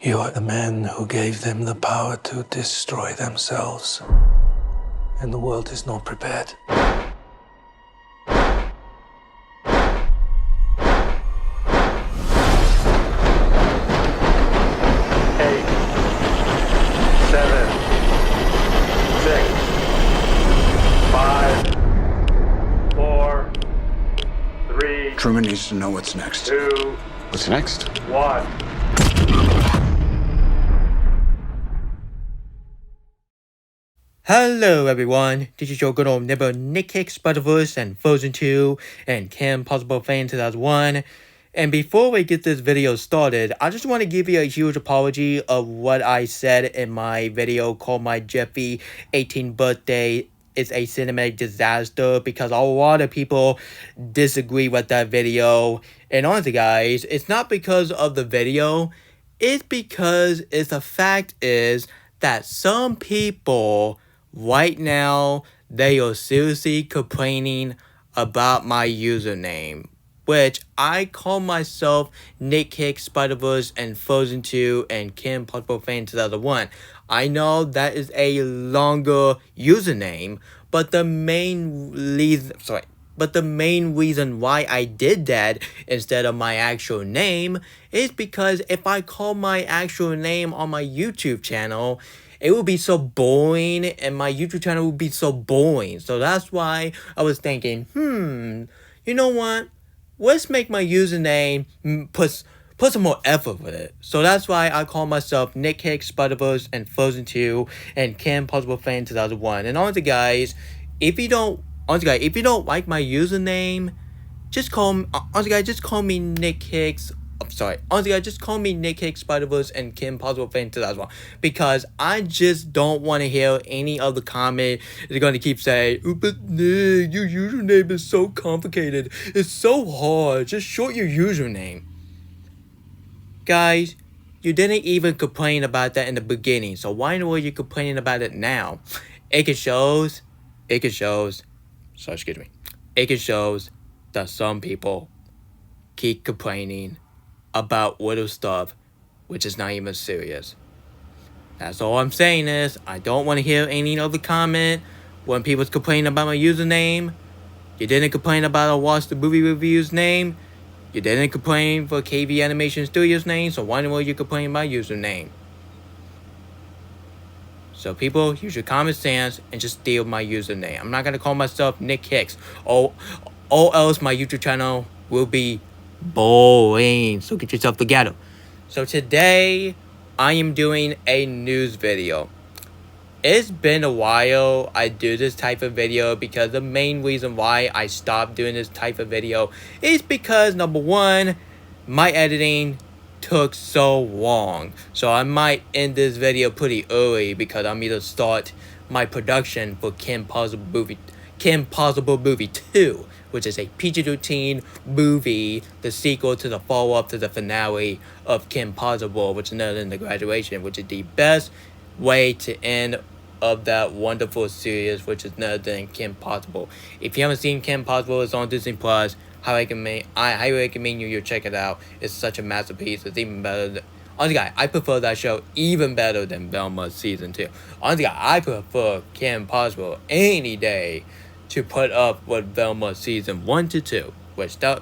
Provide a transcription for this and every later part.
You are the man who gave them the power to destroy themselves. And the world is not prepared. 8, 7, 6, 5, 4, 3, Truman needs to know what's next. 2, What's next? 1. Hello everyone, this is your good old neighbor Nick Hicks, Spider-Verse and Frozen 2 and Kim Possible Fan 2001. And before we get this video started, I just want to give you a huge apology of what I said in my video called My Jeffy 18th Birthday is a Cinematic Disaster, because a lot of people disagree with that video. And honestly guys, it's not because of the video, it's because the fact is that some people right now, they are seriously complaining about my username, which I call myself Nick Hicks, Spider-Verse, and Frozen 2, and Kim Possible Fan 2001. I know that is a longer username, but the main reason why I did that instead of my actual name is because if I call my actual name on my YouTube channel, it would be so boring, and my YouTube channel would be so boring. So that's why I was thinking, you know what? Let's make my username put some more effort with it. So that's why I call myself Nick Hicks, Spider-Verse, and Frozen 2, and Kim Possible Fan 2001. And honestly guys, if you don't like my username, just call me Nick Hicks. Just call me Nick Hicks, Spider-Verse, and Kim Possible Fan 2001, because I just don't want to hear any other comment that's going to keep saying, "Oh, but Nick, your username is so complicated. It's so hard. Just short your username." Guys, you didn't even complain about that in the beginning, so why in the world are you complaining about it now? It shows that some people keep complaining about little stuff, which is not even serious. That's all I'm saying is, I don't want to hear any other comment when people's complaining about my username. You didn't complain about I watched the movie reviews name. You didn't complain for KV Animation Studios name, so why were you complaining about username? So people, use your common sense and just steal my username. I'm not gonna call myself Nick Hicks. Or else my YouTube channel will be boring. So get yourself together. So today, I am doing a news video. It's been a while I do this type of video, because the main reason why I stopped doing this type of video is because, number one, my editing took so long. So I might end this video pretty early, because I'm going to start my production for Kim Possible Movie 2, which is a PG-13 movie, the sequel to the follow-up to the finale of Kim Possible, which is known in the graduation, which is the best way to end of that wonderful series, which is none other than Kim Possible. If you haven't seen Kim Possible, it's on Disney Plus. I highly recommend you check it out. It's such a masterpiece. It's even better than, honestly, I prefer that show even better than Velma season 2. Honestly, I prefer Kim Possible any day to put up with Velma season 1 to 2, which that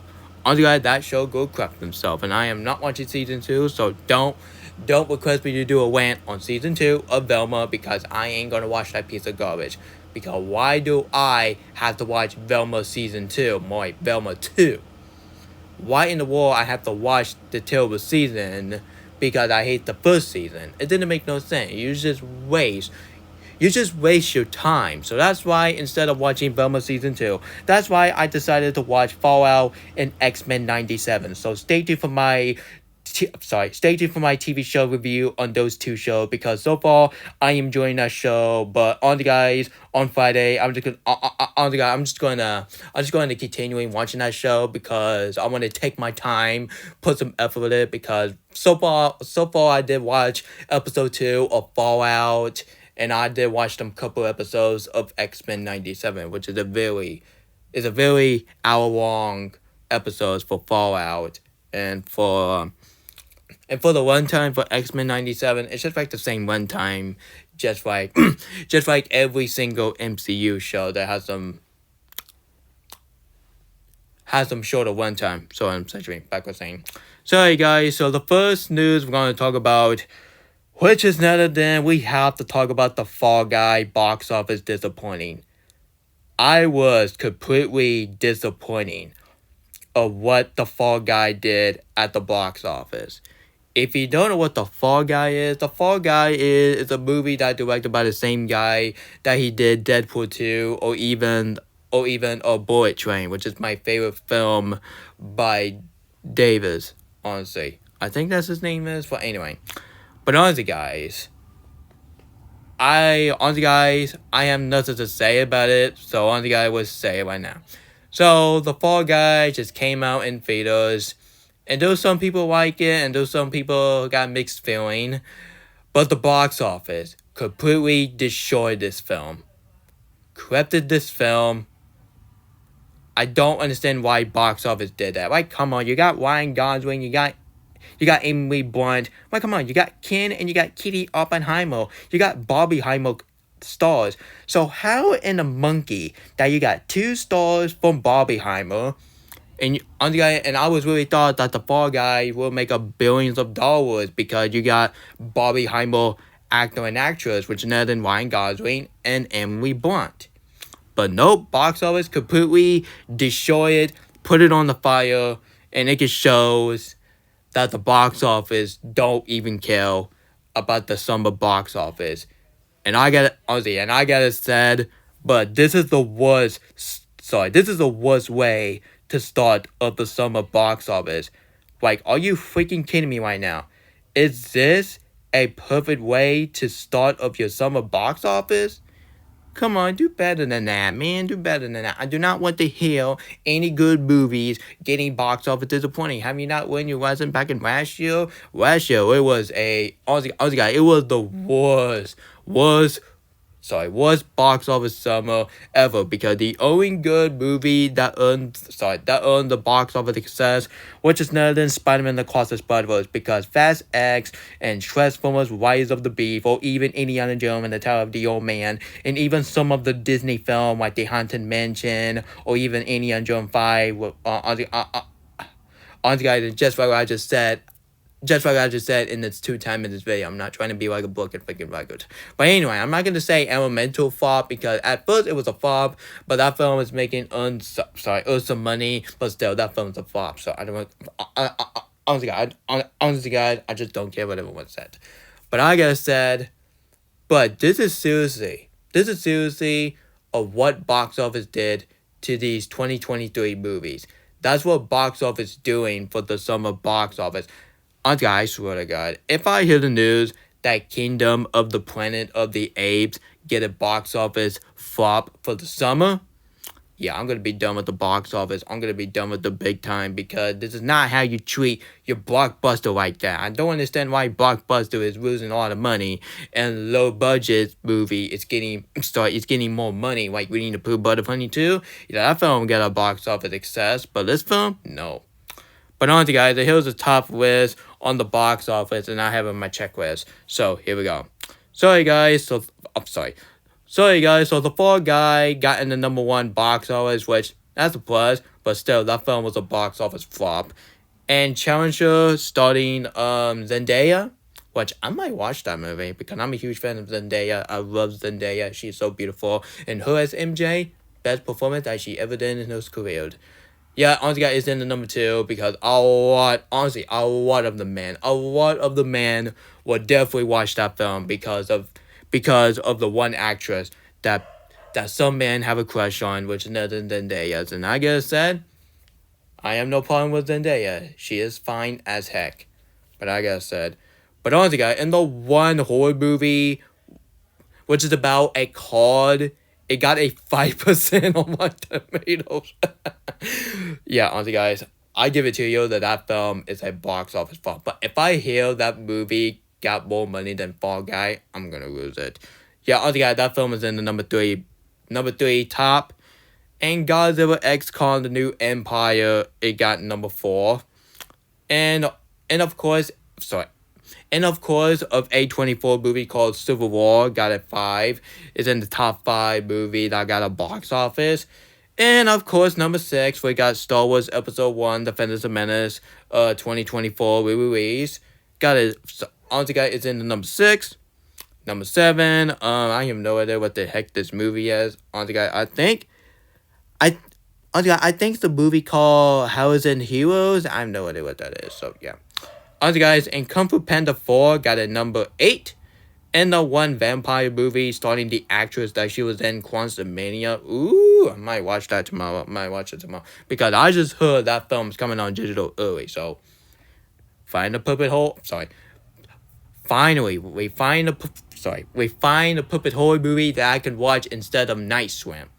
show go crap themselves, and I am not watching season 2, so don't request me to do a rant on season 2 of Velma, because I ain't gonna watch that piece of garbage. Because why do I have to watch Velma season 2, more Velma 2? Why in the world I have to watch the terrible season because I hate the first season? It didn't make no sense. You just waste your time. So that's why instead of watching Velma season 2, that's why I decided to watch Fallout and X-Men 97. So stay tuned for my TV show review on those two shows, because so far I am enjoying that show. But on Friday, I'm just gonna continuing watching that show, because I want to take my time, put some effort with it, because so far I did watch episode 2 of Fallout, and I did watch them couple episodes of X-Men 97, which is a very hour long episodes for Fallout and for And for the runtime for X-Men 97, it's just like the same runtime, just like just like every single MCU show that has some shorter runtime. So I'm essentially back with saying. Sorry guys, so the first news we're gonna talk about, which is none other than we have to talk about the Fall Guy box office disappointing. I was completely disappointing of what the Fall Guy did at the box office. If you don't know what the Fall Guy is, the Fall Guy is a movie that directed by the same guy that he did Deadpool 2 or even A Bullet Train, which is my favorite film by Davis, honestly. I think that's his name is, but anyway. But honestly guys, I have nothing to say about it, so honestly guys, I will say it right now. So the Fall Guy just came out in theaters, and though some people like it, and though some people got mixed feeling, but the box office completely destroyed this film. Corrupted this film. I don't understand why box office did that. Like, come on, you got Ryan Gosling, you got Emily Blunt. Like, come on, you got Ken and you got Kitty Oppenheimer. You got Bobby Heimer stars. So how in a monkey that you got 2 stars from Bobby Heimer, and I was really thought that the Fall Guy will make billions of dollars because you got Bobby Heimer actor and actress, which is none than Ryan Gosling and Emily Blunt. But nope, box office completely destroyed, put it on the fire, and it just shows that the box office don't even care about the summer box office. And I got it said, but this is the worst way to start of the summer box office. Like, are you freaking kidding me right now? Is this a perfect way to start of your summer box office? Come on, do better than that, man. Do better than that. I do not want to hear any good movies getting box office disappointing. Have you not learned your lesson back in last year? Last year, it was it was the worst box office summer ever, because the only good movie that earned the box office success, which is none than Spider-Man Across the Spider-Verse, because Fast X and Transformers Rise of the Beast, or even Indiana Jones and the Tale of the Old Man, and even some of the Disney film like The Haunted Mansion, or even Indiana Jones 5, honestly guys, just like I just said, in its 2 minutes video. I'm not trying to be like a book and freaking record. But anyway, I'm not going to say Elemental flop, because at first it was a flop, but that film was making some money, but still, that film is a flop. So I don't want, honestly guys, I just don't care what everyone said. But I gotta said, but this is seriously of what box office did to these 2023 movies. That's what box office doing for the summer box office. Honestly, I swear to God, if I hear the news that Kingdom of the Planet of the Apes get a box office flop for the summer, yeah, I'm going to be done with the box office. I'm going to be done with the big time, because this is not how you treat your blockbuster like that. I don't understand why Blockbuster is losing a lot of money, and low budget movie is getting more money, like Winnie the Pooh Butter Honey 2. Yeah, that film got a box office success, but this film, no. But honestly guys, here's the top list on the box office, and I have it on my checklist. So here we go. Sorry guys, so the Fall Guy got in the number 1 box office, which that's a plus, but still, that film was a box office flop. And Challenger starting Zendaya, which I might watch that movie, because I'm a huge fan of Zendaya. I love Zendaya. She's so beautiful. And her as MJ, best performance that she ever did in her career. Yeah, honestly guys, it's in the number 2, because a lot of the men will definitely watch that film because of the one actress that some men have a crush on, which is none than Zendaya. And I gotta say, I have no problem with Zendaya. She is fine as heck. But I gotta say, but honestly guys, in the one horror movie, which is about a card, it got a 5% on my tomatoes. Yeah, honestly guys, I give it to you that film is a box office flop. But if I hear that movie got more money than Fall Guy, I'm gonna lose it. Yeah, honestly guys, that film is in the number three top. And Godzilla X Kong: The New Empire, it got number 4. And of course, And of course, of A24 movie called Civil War, got at 5. It's in the top 5 movie that got a box office. And of course, number 6, we got Star Wars Episode 1, The Phantom Menace, 2024 re-release. Got it. Honestly, guys, it's in the number 6. Number 7, I have no idea what the heck this movie is. Honestly, guys, I think it's the movie called Heroes and Heroes. I have no idea what that is. So yeah. Honestly, guys, in Kung Fu Panda 4 got a number 8. And the one vampire movie starring the actress that she was in, Quantumania. Ooh, I might watch that tomorrow. Because I just heard that film's coming on digital early. So, find a puppet hole. Finally, we find a puppet horror movie that I can watch instead of Night Swim.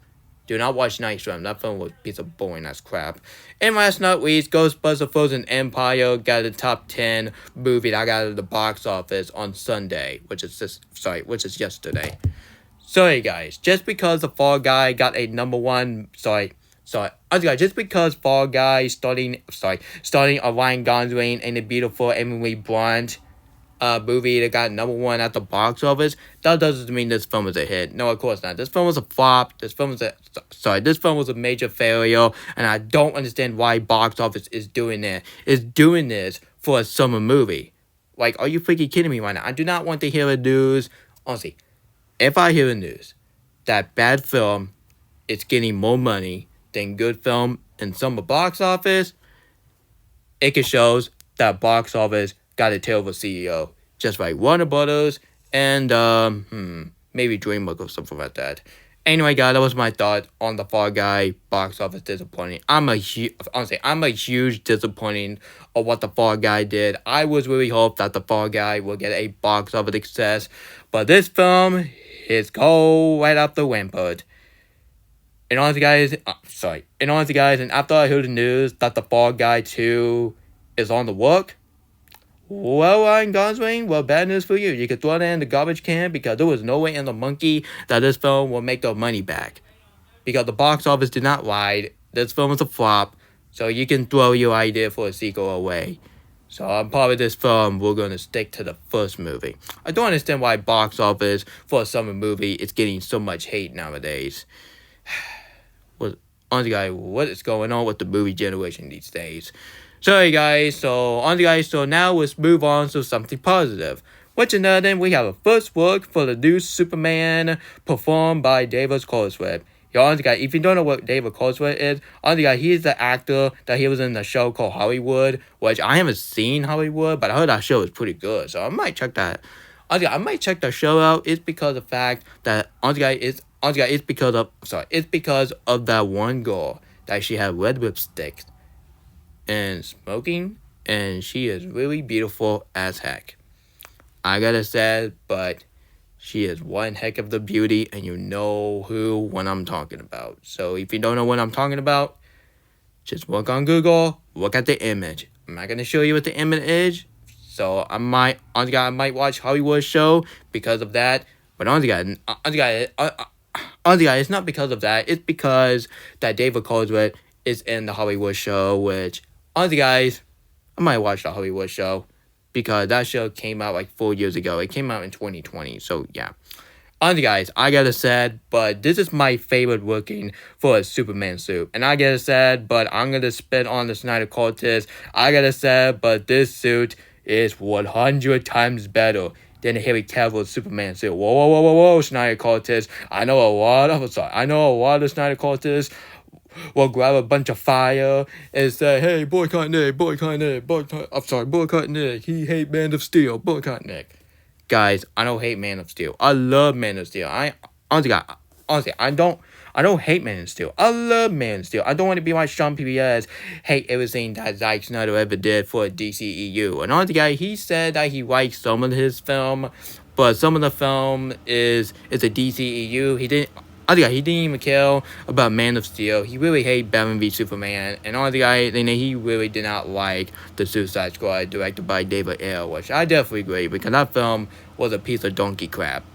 Do not watch Night Swim. That film was a piece of boring ass crap. And last but not least, Ghostbusters Frozen Empire got a top 10 movie that got out of the box office on Sunday, which is yesterday. Sorry guys, just because the Fall Guy got a number 1, just because Fall Guy starting a Ryan Gosling and a beautiful Emily Blunt movie that got number 1 at the box office, that doesn't mean this film is a hit. No, of course not. This film was a flop. This film was a major failure, and I don't understand why box office is doing this for a summer movie. Like, are you freaking kidding me right now? I do not want to hear the news. Honestly, if I hear the news that bad film is getting more money than good film in summer box office, it shows that box office got a terrible CEO, just like Warner Brothers and maybe DreamWorks or something like that. Anyway, guys, that was my thought on the Fall Guy box office disappointing. I'm a huge disappointing of what the Fall Guy did. I was really hope that the Fall Guy will get a box office success, but this film is go right up the rampart. And honestly, guys, and after I heard the news that the Fall Guy 2 is on the work, well, Ryan Gosling, well, bad news for you. You could throw that in the garbage can because there was no way in the monkey that this film will make their money back. Because the box office did not ride. This film is a flop, so you can throw your idea for a sequel away. So I'm probably this film, we're going to stick to the first movie. I don't understand why box office for a summer movie is getting so much hate nowadays. Honestly, guys, what is going on with the movie generation these days? Sorry guys, so now let's move on to something positive. Which another thing, we have a first look for the new Superman performed by David Corenswet. If you don't know what David Corenswet is, he is the actor that he was in the show called Hollywood, which I haven't seen Hollywood, but I heard that show is pretty good, so I might check that. I might check the show out. It's because of the fact that it's because of that one girl that she had red lipstick and smoking, and she is really beautiful as heck. I gotta say, but she is one heck of the beauty, and you know what I'm talking about. So if you don't know what I'm talking about, just look on Google, look at the image. I'm not gonna show you what the image is, so I might watch Hollywood show because of that. But it's not because of that. It's because that David Corenswet is in the Hollywood show, which honestly, guys, I might watch the Hollywood show because that show came out like 4 years ago. It came out in 2020, so yeah. Honestly, guys, I gotta say, but this is my favorite looking for a Superman suit. And I gotta say, but I'm gonna spit on the Snyder Cortez. I gotta say, but this suit is 100 times better than the Harry Cavill Superman suit. Whoa, Snyder Cortez. I know a lot of Snyder Cortez will grab a bunch of fire and say, hey, boycott Nick. He hate Man of Steel, boycott Nick. Guys, I don't hate Man of Steel. I love Man of Steel. Honestly, I don't hate Man of Steel. I love Man of Steel. I don't want to be like Sean PBS, hate everything that Zack Snyder ever did for DCEU. And honestly, guy, he said that he likes some of his film, but some of the film is a DCEU. He didn't even care about Man of Steel. He really hated Batman v Superman. And honestly, he really did not like the Suicide Squad directed by David Ayer, which I definitely agree because that film was a piece of donkey crap.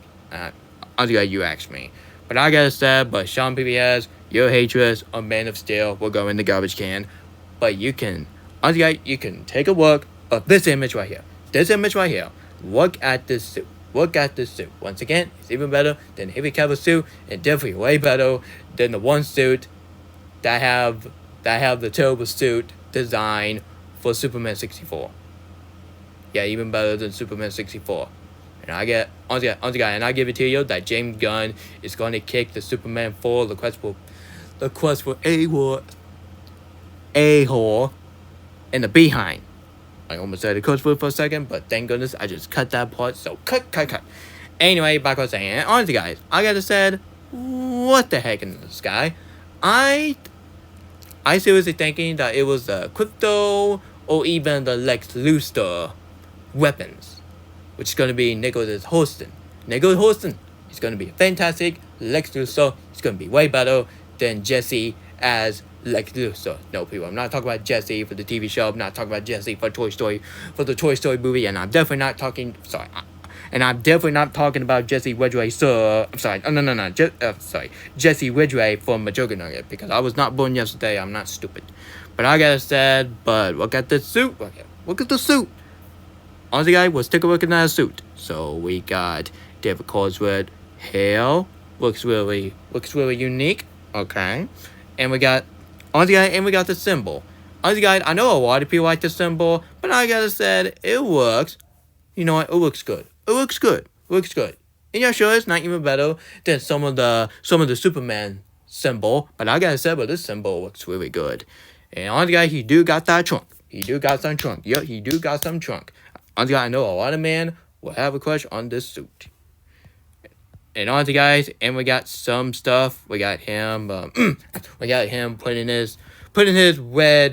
Honestly, you asked me. But I gotta say, but Sean PBS, your hatred of Man of Steel will go in the garbage can. But you can take a look of this image right here. This image right here. Look at this suit. Look at this suit. Once again, it's even better than the Henry Cavill suit, and definitely way better than the one suit that have the terrible suit design for Superman 64. Yeah, even better than Superman 64. And I get honestly, and I give it to you that James Gunn is going to kick the Superman 4 request for a-hole in the behind. I almost said the curse word for a second, but thank goodness I just cut that part. So cut. Anyway, back on saying, and honestly, guys, I gotta said, what the heck in the sky? I seriously thinking that it was the Crypto or even the Lex Luthor weapons, which is gonna be Nicholas Holston. Nicholas Holston is gonna be fantastic. Lex Luthor is gonna be way better than Jesse as Lex Luthor. No, people, I'm not talking about Jesse for the TV show. I'm not talking about Jesse for the Toy Story movie, and I'm definitely not talking. And I'm definitely not talking about Jesse Ridgway, sir. I'm sorry. No. Jesse Ridgway from Majorca Nugget, because I was not born yesterday. I'm not stupid. But I gotta say, but look at the suit. Look at the suit. Honestly, guys, let's take a look at that suit. So we got David Corenswet hair. Looks really unique. Okay. And we got, honestly, guys, and we got the symbol. Honestly, guys, I know a lot of people like the symbol, but I gotta say, it works. You know what? It looks good. It looks good. And yeah, sure, it's not even better than some of the Superman symbol. But I gotta say, but this symbol looks really good. And honestly, guys, he do got that trunk. He do got some trunk. Yeah, he do got some trunk. Honestly, I know a lot of men will have a crush on this suit. And honestly, guys, and we got some stuff. We got him. Putting his red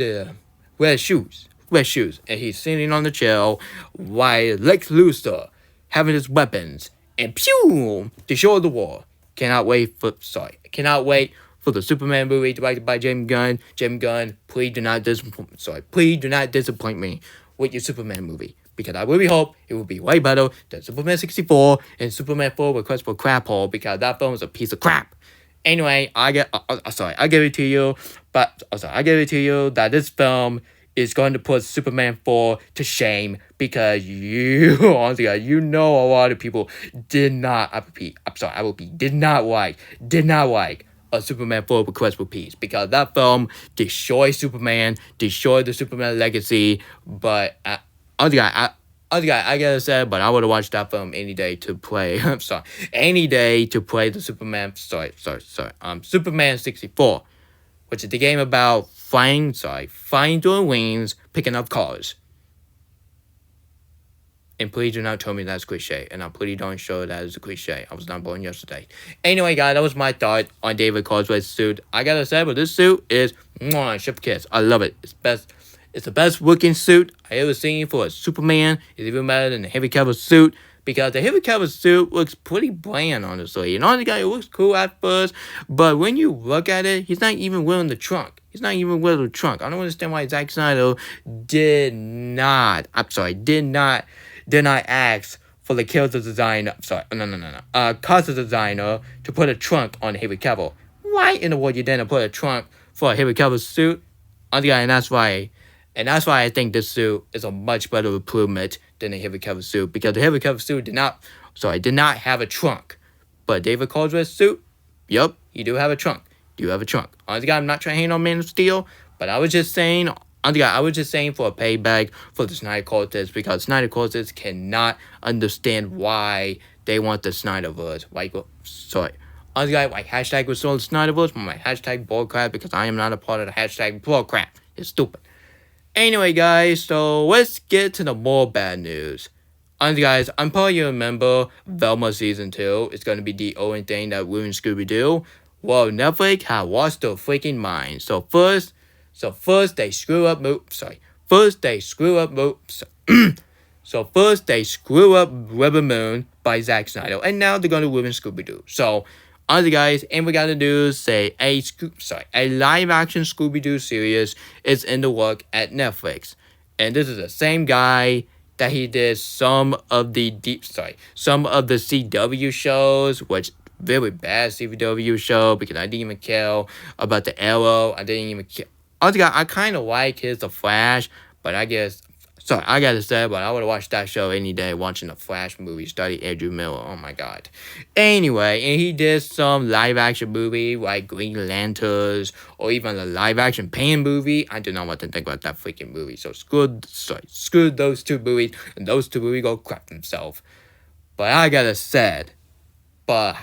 shoes. And he's sitting on the chair while Lex Luthor having his weapons and pew to show the war. Cannot wait for the Superman movie directed by James Gunn. James Gunn, please do not disappoint me with your Superman movie, because I really hope it will be way better than Superman 64 and Superman 4 Request for Crap Hole, because that film is a piece of crap. Anyway, I give it to you that this film is going to put Superman 4 to shame, because honestly, you know a lot of people did not like a Superman 4 Request for Peace, because that film destroyed Superman, destroyed the Superman legacy. But I gotta say, but I would have watched that film any day to play. Any day to play the Superman. Superman 64, which is the game about flying through wings, picking up cars. And please do not tell me that's cliche, and I'm pretty darn sure that is a cliche. I was not born yesterday. Anyway, guys, that was my thought on David Corenswet's suit. I gotta say, but this suit is chef kiss. I love it. It's the best looking suit I ever seen for a Superman. It's even better than the Henry Cavill suit, because the Henry Cavill suit looks pretty bland, honestly. And honestly, guys, it looks cool at first, but when you look at it, he's not even wearing the trunk. I don't understand why Zack Snyder did not ask for the character designer. Costume designer to put a trunk on Henry Cavill. Why in the world you didn't put a trunk for a Henry Cavill suit? And that's why I think this suit is a much better improvement than the Henry Cavill suit, because the Henry Cavill suit did not have a trunk. But David Corenswet's suit, yup, you do have a trunk. Honestly, I'm not trying to hate on Man of Steel, but I was just saying for a payback for the Snyder Cultists, because Snyder Cultists cannot understand why they want the Snyderverse. Hashtag restore the Snyderverse, my hashtag bullcrap, because I am not a part of the hashtag bullcrap. It's stupid. Anyway, guys, so let's get to the more bad news. And guys, I'm probably remember Velma Season 2 is going to be the only thing that ruined Scooby-Doo. Well, Netflix had lost their freaking mind. So first they screw up Rebel Moon by Zack Snyder, and now they're gonna ruin Scooby-Doo. So, honestly, guys, and we gotta do is say a live-action Scooby-Doo series is in the work at Netflix, and this is the same guy that he did some of the CW shows, which very bad CW show, because I didn't even care about the Arrow. I didn't even care. I kind of like his The Flash, but I guess Sorry, I gotta say, but I would watch that show any day watching the Flash movie starring Andrew Miller. Oh my god. Anyway, and he did some live action movie like Green Lanterns or even a live action Pan movie. I do not want to think about that freaking movie. So screw those two movies, and those two movies go crap themselves. But I gotta say, but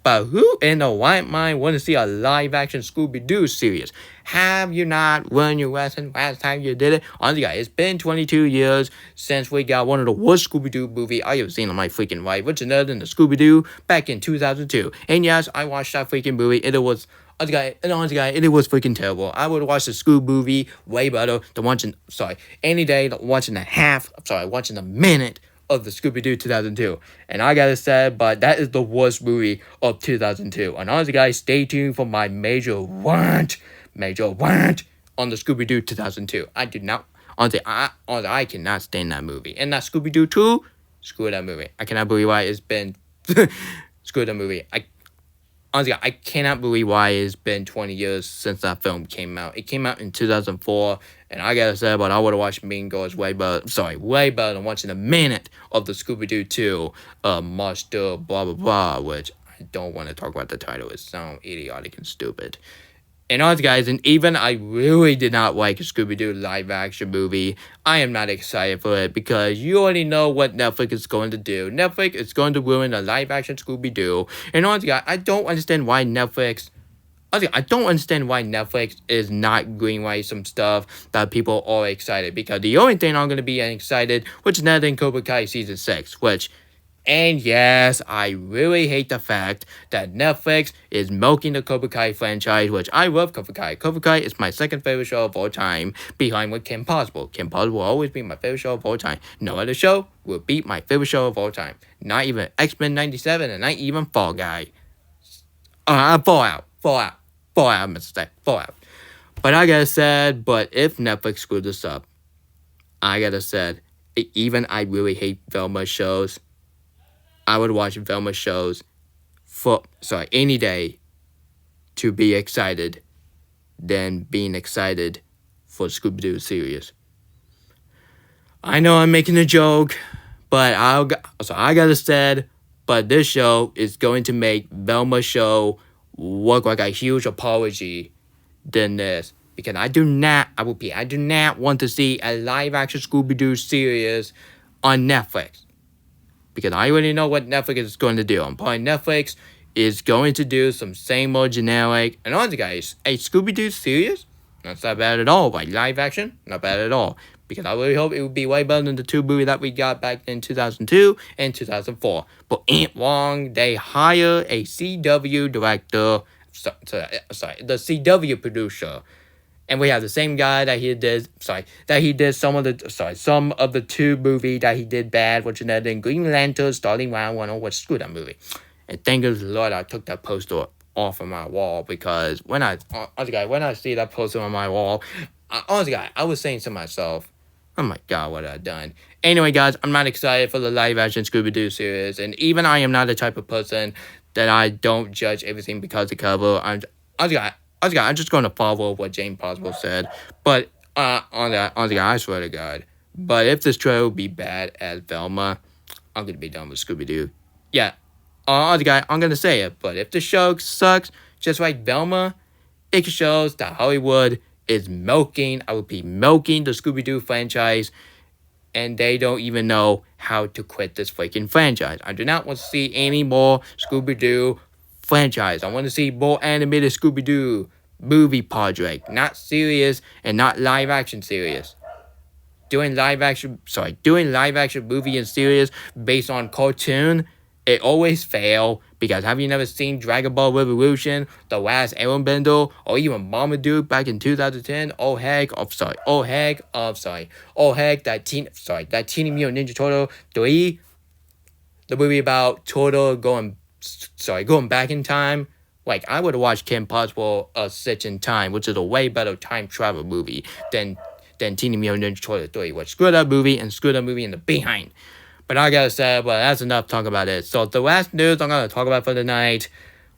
who in the right mind want to see a live action Scooby-Doo series? Have you not learned your lesson last time you did it? Honestly, guys, it's been 22 years since we got one of the worst Scooby-Doo movie I have seen on my freaking life, which is another than the Scooby-Doo back in 2002. And yes, I watched that freaking movie, and it was, honestly, guys, it was freaking terrible. I would watch the Scooby movie way better than watching, any day, watching a minute of the Scooby-Doo 2002. And I gotta say, but that is the worst movie of 2002. And honestly, guys, stay tuned for my major rant on the Scooby-Doo 2002. I do not, I cannot stand that movie. And that Scooby-Doo 2, screw that movie. I cannot believe why it's been, screw that movie. Honestly, I cannot believe why it's been 20 years since that film came out. It came out in 2004, and I gotta say, but I would have watched Mean Girls way better than watching a minute of the Scooby-Doo 2, Monster, blah, blah, blah, which I don't want to talk about the title. It sounds idiotic and stupid. And honestly, guys, and even I really did not like a Scooby-Doo live-action movie. I am not excited for it because you already know what Netflix is going to do. Netflix is going to ruin a live-action Scooby-Doo. And honestly, guys, I don't understand why Netflix is not greenlighting some stuff that people are excited. Because the only thing I'm going to be excited, which is nothing Cobra Kai Season 6, which... And yes, I really hate the fact that Netflix is milking the Cobra Kai franchise, which I love Cobra Kai. Cobra Kai is my second favorite show of all time, behind with Kim Possible. Kim Possible will always be my favorite show of all time. No other show will beat my favorite show of all time. Not even X-Men 97 and not even Fall Guy. Fallout, I must say, Fallout. But I gotta say, but if Netflix screwed this up, I gotta say, even I really hate Velma shows, I would watch Velma shows any day to be excited than being excited for Scooby-Doo series. I know I'm making a joke, but I gotta say, but this show is going to make Velma show look like a huge apology than this. Because I do not want to see a live-action Scooby-Doo series on Netflix. Because I already know what Netflix is going to do. Netflix is going to do some same old generic. And honestly, guys, a Scooby-Doo series? That's not bad at all. Like live action? Not bad at all. Because I really hope it would be way better than the two movies that we got back in 2002 and 2004. But ain't wrong. They hire a CW director. The CW producer. And we have the same guy that he did some of the two movies that he did bad, which is in Green Lantern starting round one, which screw that movie. And thank the Lord I took that poster off of my wall, because when I see that poster on my wall, I was saying to myself, oh my god, what have I done? Anyway, guys, I'm not excited for the live-action Scooby-Doo series, and even I am not the type of person that I don't judge everything because of the cover. I'm just going to follow what James Possible said. But, honestly, I swear to God. But if this trailer would be bad as Velma, I'm going to be done with Scooby-Doo. Yeah, honestly, I'm going to say it. But if the show sucks, just like Velma, it shows that Hollywood is milking the Scooby-Doo franchise. And they don't even know how to quit this freaking franchise. I do not want to see any more Scooby-Doo franchise. I want to see more animated Scooby-Doo movie project, not serious and not live action series. Doing live action movie and series based on cartoon, it always fail, because have you never seen Dragon Ball Revolution, The Last Airbender, or even Marmaduke back in 2010? That Teenage Mutant Ninja Turtle 3, the movie about Turtle going back in time. Like, I would watch Kim Possible A Stitch in Time, which is a way better time travel movie than Teenage Mutant Ninja Turtle 3, which screw that movie in the behind. But I gotta say, well, that's enough talk about it. So the last news I'm gonna talk about for the night,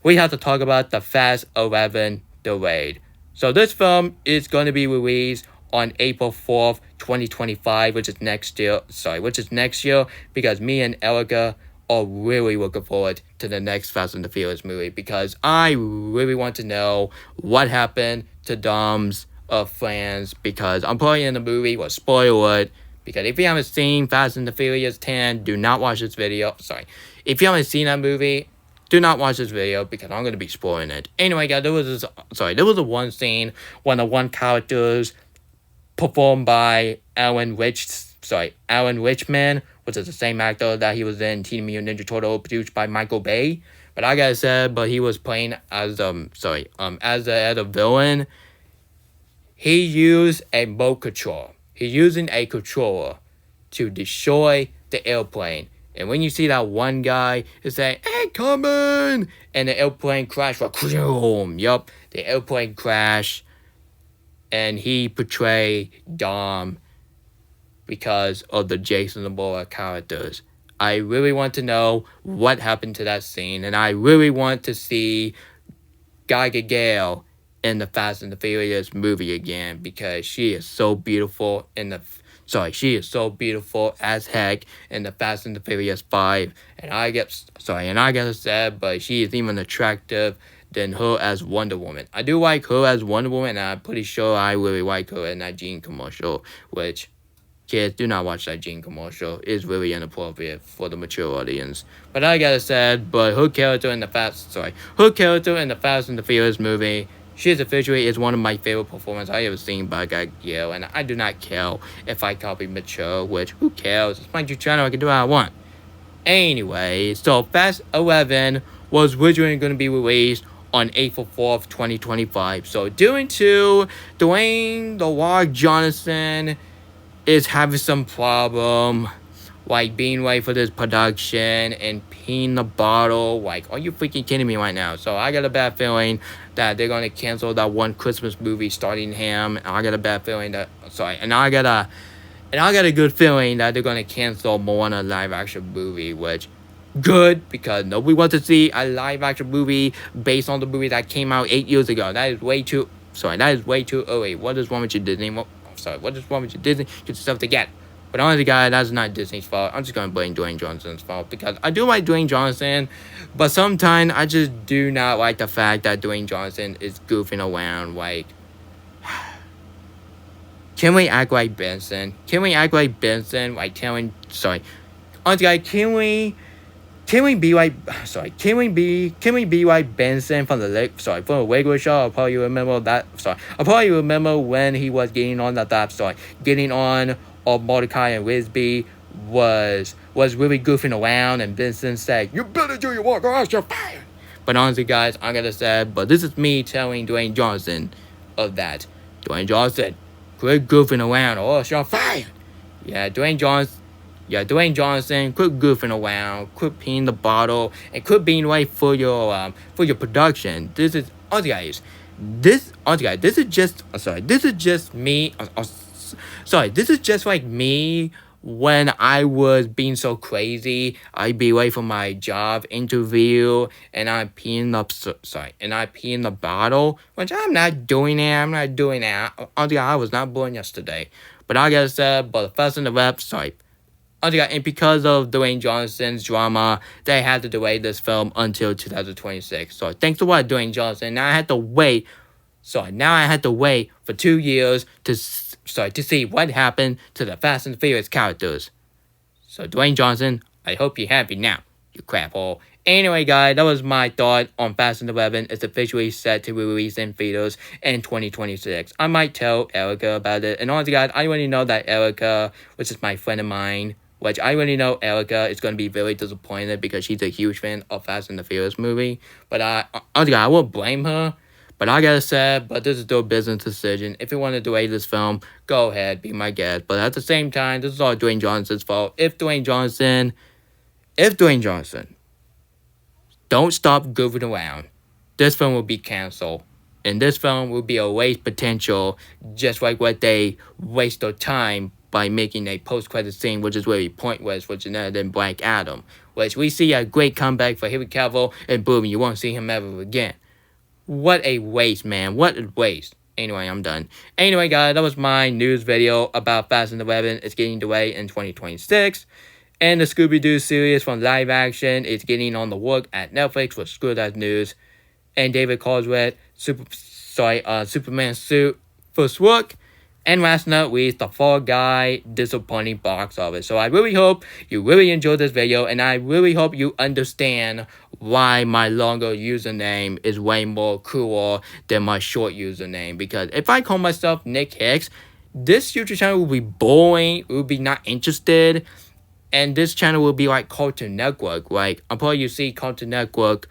we have to talk about the Fast 11 delayed. So this film is going to be released on April 4th, 2025, which is next year. Because me and Erica are really looking forward to the next Fast and the Furious movie, because I really want to know what happened to Dom's friends, because I'm probably in the movie, will spoil it, because if you haven't seen Fast and the Furious 10, do not watch this video. If you haven't seen that movie, do not watch this video, because I'm going to be spoiling it. Anyway, guys, there was a one scene when the one characters performed by Alan Richman, which is the same actor that he was in Teenage Mutant Ninja Turtle, produced by Michael Bay. But I gotta say, he was playing as a villain. He used a remote control. He's using a controller to destroy the airplane. And when you see that one guy is saying, "Hey, coming!" and the airplane crashed, yup, the airplane crashed, and he portrayed Dom because of the Jason Momoa characters. I really want to know what happened to that scene, and I really want to see Guy Gale in the Fast and the Furious movie again, because she is so beautiful she is so beautiful as heck in the Fast and the Furious 5, and I get sad, but she is even attractive than her as Wonder Woman. I do like her as Wonder Woman, and I'm pretty sure I really like her in that Jean commercial, which, kids, do not watch that Jean commercial. It's really inappropriate for the mature audience. But I gotta say, her character in the Fast and the Furious movie, she is one of my favorite performances I ever seen by Guy Gale, and I do not care if I copy mature, which, who cares? It's my YouTube channel, I can do what I want. Anyway, so Fast 11 was originally going to be released on April 4th, 2025. So due to Dwayne "The Rock" Johnson is having some problem, being late for this production and peeing the bottle. Are you freaking kidding me right now? So I got a bad feeling that they're gonna cancel that one Christmas movie starting him. And I got a bad feeling that I got a good feeling that they're gonna cancel Moana live action movie, which good, because nobody wants to see a live action movie based on the movie that came out 8 years ago. That is way too early. What is wrong with you, Disney? What is wrong with you, Disney? Get yourself together. But honestly, guys, that's not Disney's fault. I'm just going to blame Dwayne Johnson's fault, because I do like Dwayne Johnson, but sometimes I just do not like the fact that Dwayne Johnson is goofing around. Can we act like Benson? Honestly, guys, can we be like Benson from the regular show? I'll probably remember that. I'll probably remember when he was getting on Mordecai and Wisby was really goofing around, and Benson said, "You better do your work or else you're fired." But honestly, guys, I gotta say, this is me telling Dwayne Johnson of that. Dwayne Johnson, quit goofing around or else you're fired. Dwayne Johnson, quit goofing around, quit peeing the bottle, and quit being late for your production. This is just like me when I was being so crazy. I'd be late for my job interview, and I pee in the bottle, which I'm not doing that. I was not born yesterday. But I gotta say, the Fast and the Rep, and because of Dwayne Johnson's drama, they had to delay this film until 2026. So thanks to Dwayne Johnson, now I had to wait for 2 years to see what happened to the Fast and Furious characters. So Dwayne Johnson, I hope you're happy now, you crap hole. Anyway, guys, that was my thought on Fast and 11. It's officially set to release in theaters in 2026. I might tell Erica about it. And honestly, guys, I already know that Erica, which is my friend of mine, which I already know Erica is going to be very disappointed, because she's a huge fan of Fast and the Furious movie. But I won't blame her. But I gotta say, this is their business decision. If you want to delay this film, go ahead, be my guest. But at the same time, this is all Dwayne Johnson's fault. If Dwayne Johnson don't stop goofing around, this film will be canceled. And this film will be a waste potential, just like what they waste their time by making a post-credit scene, which is really pointless, which is none than Black Adam. Which we see a great comeback for Henry Cavill, and boom, you won't see him ever again. What a waste, man. What a waste. Anyway, I'm done. Anyway, guys, that was my news video about Fast and 11. It's getting away in 2026. And the Scooby-Doo series from live action is getting on the work at Netflix with good as news. And David Corenswet, Superman suit first look. And last night with the Fall Guy disappointing box office. So I really hope you really enjoyed this video, and I really hope you understand why my longer username is way more cooler than my short username. Because if I call myself Nick Hicks, this YouTube channel will be boring, will be not interested, and this channel will be like Cartoon Network. Like, I'm probably you see Cartoon Network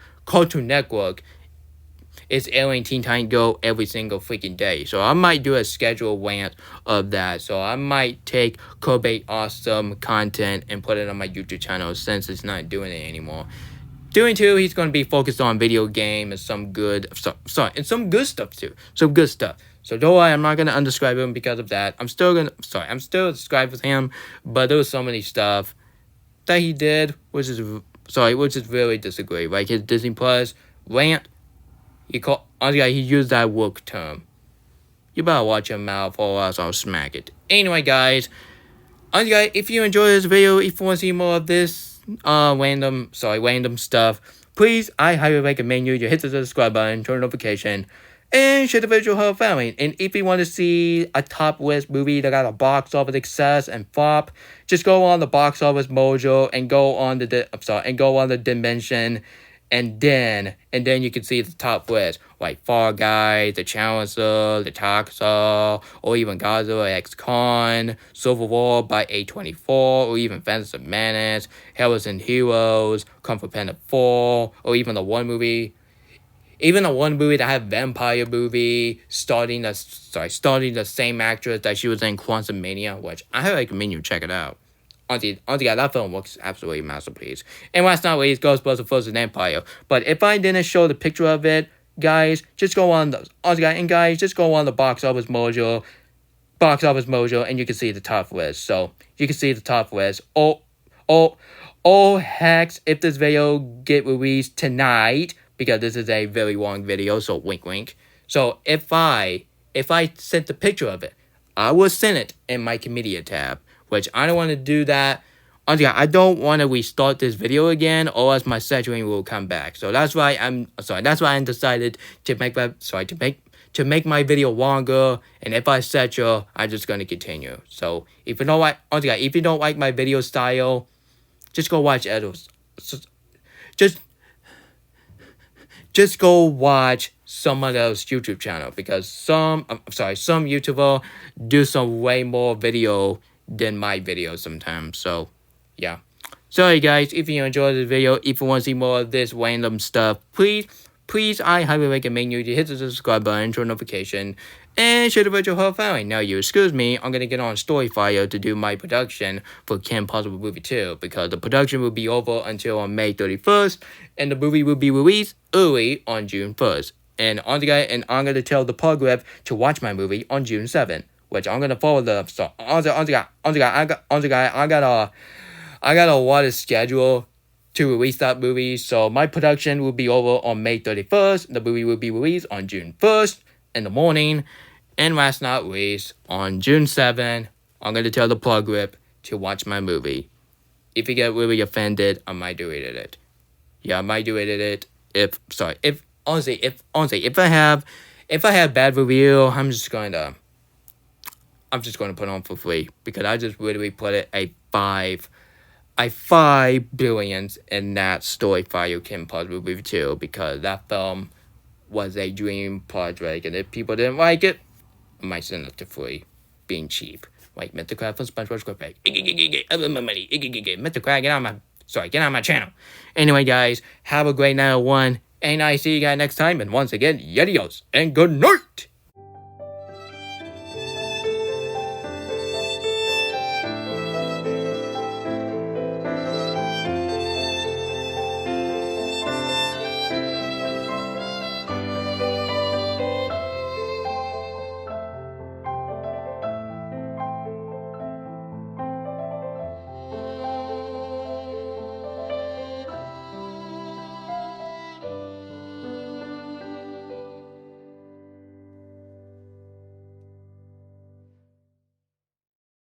is airing Teen Titans Go every single freaking day. So I might do a scheduled rant of that. So I might take Kobe awesome content and put it on my YouTube channel since it's not doing it anymore. Doing too, he's going to be focused on video game and some good stuff too. Some good stuff. So don't worry, I'm not going to unsubscribe him because of that. I'm still subscribed with him, but there was so many stuff that he did, which is really disagree. Like his Disney Plus rant, he used that work term. You better watch your mouth or else I'll smack it. Anyway, guys, if you enjoyed this video, if you want to see more of this random stuff, please, I highly recommend you hit the subscribe button, turn notification, and share the video with your family. And if you want to see a top list movie that got a box office success and flop, just go on the box office mojo and go on the dimension. And then you can see the top list, like Fall Guys, The Challenger, The Toxer, or even Godzilla X Con, Civil War by A24, or even Phantom Menace, Heroes and Heroes, Kung Fu Panda 4, or even the one movie that had vampire movie starting the same actress that she was in Quantumania, which I highly recommend you check it out. Honestly, that film looks absolutely masterpiece. And last not least, Ghostbusters Frozen Empire. But if I didn't show the picture of it, guys, just go on the box office mojo, and you can see the top list. So you can see the top list. Oh heck! If this video get released tonight, because this is a very long video, so wink wink. So if I sent the picture of it, I will send it in my media tab. Which I don't want to do that. I don't want to restart this video again, or else my saturation will come back. So that's why I decided to make my video longer. And if I saturate, I'm just gonna continue. So if you don't like my video style, just go watch others. Just go watch some of those YouTube channel, because some YouTuber do some way more video than my videos sometimes. So yeah, sorry guys, if you enjoyed this video, if you want to see more of this random stuff, please I highly recommend you to hit the subscribe button, turn notification, and share the video with your whole family. Now you excuse me, I'm gonna get on Storyfire to do my production for Kim Possible Movie 2, because the production will be over until on May 31st, and the movie will be released early on June 1st. And I'm gonna tell the public to watch my movie on June 7th. Which I'm gonna follow the I got a lot of schedule to release that movie. So my production will be over on May 31st. The movie will be released on June 1st in the morning. And last but not least, on June 7th, I'm gonna tell the public to watch my movie. If you get really offended, I might do it. Yeah, I might do it. If I have bad review, I'm just going to put on for free, because I just literally put it a 5 billions in that Storyfire Kim Possible Movie 2, because that film was a dream project, and if people didn't like it, I might send it to free, being cheap. Like Mr. Crab from SpongeBob SquarePants. I love my money. Mr. Crab, get out of my channel. Anyway, guys, have a great night, everyone, and I see you guys next time, and once again, adios, and good night!